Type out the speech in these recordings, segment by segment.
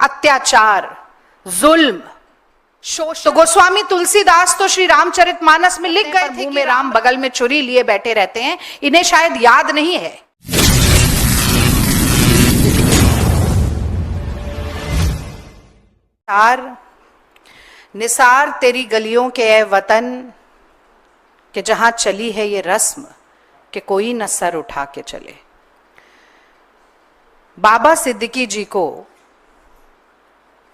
अत्याचार, जुल्म, शोषण। तो गोस्वामी तुलसीदास तो श्री रामचरितमानस में लिख गए थे कि राम बगल में छुरी लिए बैठे रहते हैं, इन्हें शायद याद नहीं है। निसार तेरी गलियों के ए वतन कि जहां चली है ये रस्म कि कोई न सर उठा के चले। बाबा सिद्दीकी जी को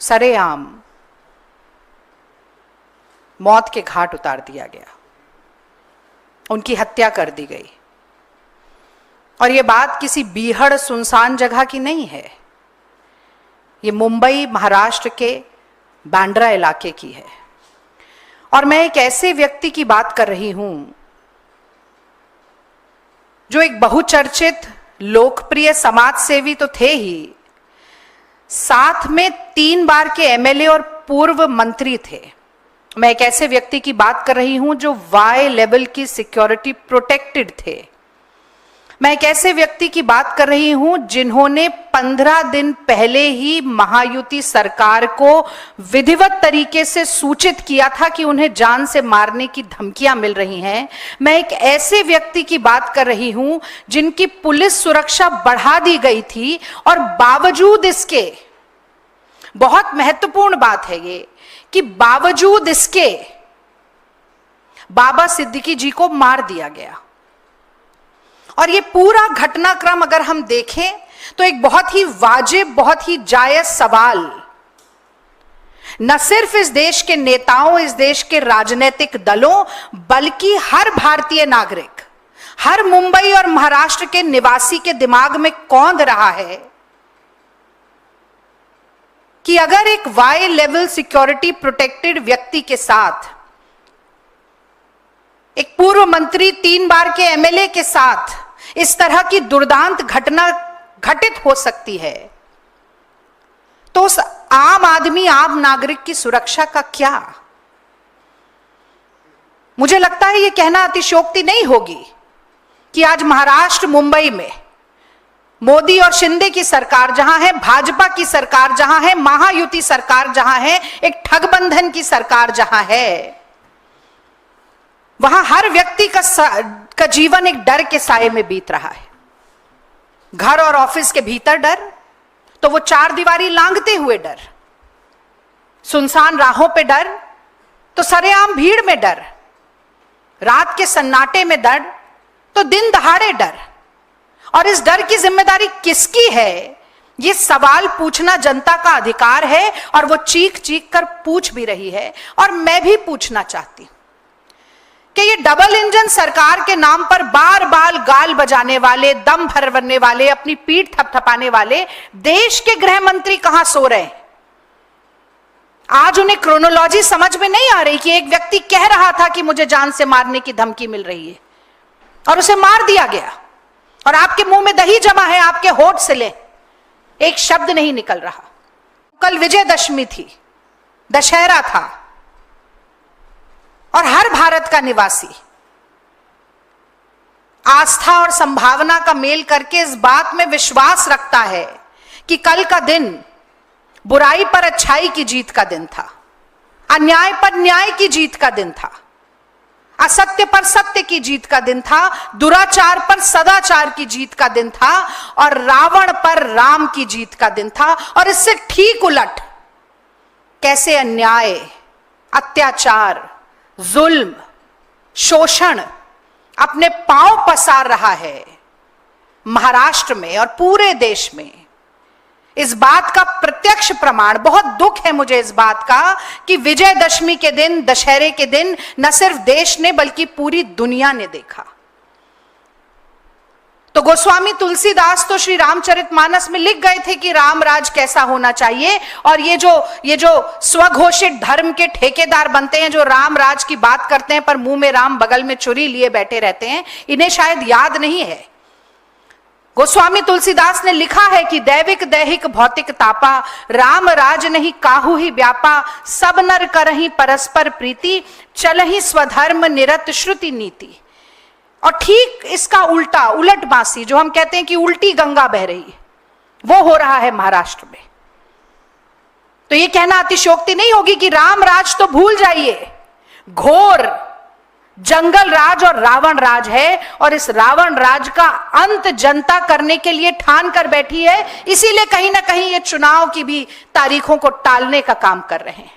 सरेआम मौत के घाट उतार दिया गया, उनकी हत्या कर दी गई। और ये बात किसी बीहड़ सुनसान जगह की नहीं है, ये मुंबई महाराष्ट्र के बांद्रा इलाके की है। और मैं एक ऐसे व्यक्ति की बात कर रही हूं जो एक बहुचर्चित लोकप्रिय समाज सेवी तो थे ही, साथ में 3 बार के एमएलए और पूर्व मंत्री थे। मैं एक ऐसे व्यक्ति की बात कर रही हूं जो वाई लेवल की सिक्योरिटी प्रोटेक्टेड थे। मैं एक ऐसे व्यक्ति की बात कर रही हूं जिन्होंने 15 दिन पहले ही महायुति सरकार को विधिवत तरीके से सूचित किया था कि उन्हें जान से मारने की धमकियां मिल रही हैं। मैं एक ऐसे व्यक्ति की बात कर रही हूं जिनकी पुलिस सुरक्षा बढ़ा दी गई थी और बावजूद इसके, बहुत महत्वपूर्ण बात है ये, कि बावजूद इसके बाबा सिद्दीकी जी को मार दिया गया। और ये पूरा घटनाक्रम अगर हम देखें तो एक बहुत ही वाजिब, बहुत ही जायज सवाल न सिर्फ इस देश के नेताओं, इस देश के राजनीतिक दलों, बल्कि हर भारतीय नागरिक, हर मुंबई और महाराष्ट्र के निवासी के दिमाग में कौंध रहा है कि अगर एक वाई लेवल सिक्योरिटी प्रोटेक्टेड व्यक्ति के साथ, एक पूर्व मंत्री, 3 बार के एमएलए के साथ इस तरह की दुर्दांत घटना घटित हो सकती है, तो उस आम आदमी, आम नागरिक की सुरक्षा का क्या? मुझे लगता है यह कहना अतिशयोक्ति नहीं होगी कि आज महाराष्ट्र, मुंबई में मोदी और शिंदे की सरकार जहां है, भाजपा की सरकार जहां है, महायुति सरकार जहां है, एक ठगबंधन की सरकार जहां है, वहां हर व्यक्ति का जीवन एक डर के साए में बीत रहा है। घर और ऑफिस के भीतर डर, तो वो 4 दीवारी लांघते हुए डर, सुनसान राहों पे डर, तो सरेआम भीड़ में डर, रात के सन्नाटे में डर, तो दिन दहाड़े डर। और इस डर की जिम्मेदारी किसकी है? ये सवाल पूछना जनता का अधिकार है और वो चीख चीख कर पूछ भी रही है। और मैं भी पूछना चाहती कि ये डबल इंजन सरकार के नाम पर बार बार गाल बजाने वाले, दम भरने वाले, अपनी पीठ थपथपाने वाले देश के गृह मंत्री कहां सो रहे हैं? आज उन्हें क्रोनोलॉजी समझ में नहीं आ रही कि एक व्यक्ति कह रहा था कि मुझे जान से मारने की धमकी मिल रही है और उसे मार दिया गया, और आपके मुंह में दही जमा है, आपके होठ से ले एक शब्द नहीं निकल रहा। कल विजयदशमी थी, दशहरा था, और हर भारत का निवासी आस्था और संभावना का मेल करके इस बात में विश्वास रखता है कि कल का दिन बुराई पर अच्छाई की जीत का दिन था, अन्याय पर न्याय की जीत का दिन था, असत्य पर सत्य की जीत का दिन था, दुराचार पर सदाचार की जीत का दिन था, और रावण पर राम की जीत का दिन था। और इससे ठीक उलट कैसे अन्याय, अत्याचार, जुल्म, शोषण अपने पांव पसार रहा है महाराष्ट्र में और पूरे देश में, इस बात का प्रत्यक्ष प्रमाण, बहुत दुख है मुझे इस बात का कि विजयदशमी के दिन, दशहरे के दिन न सिर्फ देश ने बल्कि पूरी दुनिया ने देखा। तो गोस्वामी तुलसीदास तो श्री रामचरितमानस में लिख गए थे कि राम राज कैसा होना चाहिए। और ये जो स्वघोषित धर्म के ठेकेदार बनते हैं, जो राम राज की बात करते हैं पर मुंह में राम बगल में छुरी लिए बैठे रहते हैं, इन्हें शायद याद नहीं है। गोस्वामी तुलसीदास ने लिखा है कि दैविक दैहिक भौतिक तापा, राम राज नहीं काहू ही व्यापा, सब नर करहि परस्पर प्रीति, चलहि स्वधर्म निरत श्रुति नीति। और ठीक इसका उल्टा, उलट बांसी, जो हम कहते हैं कि उल्टी गंगा बह रही है, वो हो रहा है महाराष्ट्र में। तो ये कहना अतिशयोक्ति नहीं होगी कि राम राज तो भूल जाइए, घोर जंगल राज और रावण राज है, और इस रावण राज का अंत जनता करने के लिए ठान कर बैठी है। इसीलिए कहीं ना कहीं ये चुनाव की भी तारीखों को टालने का काम कर रहे हैं।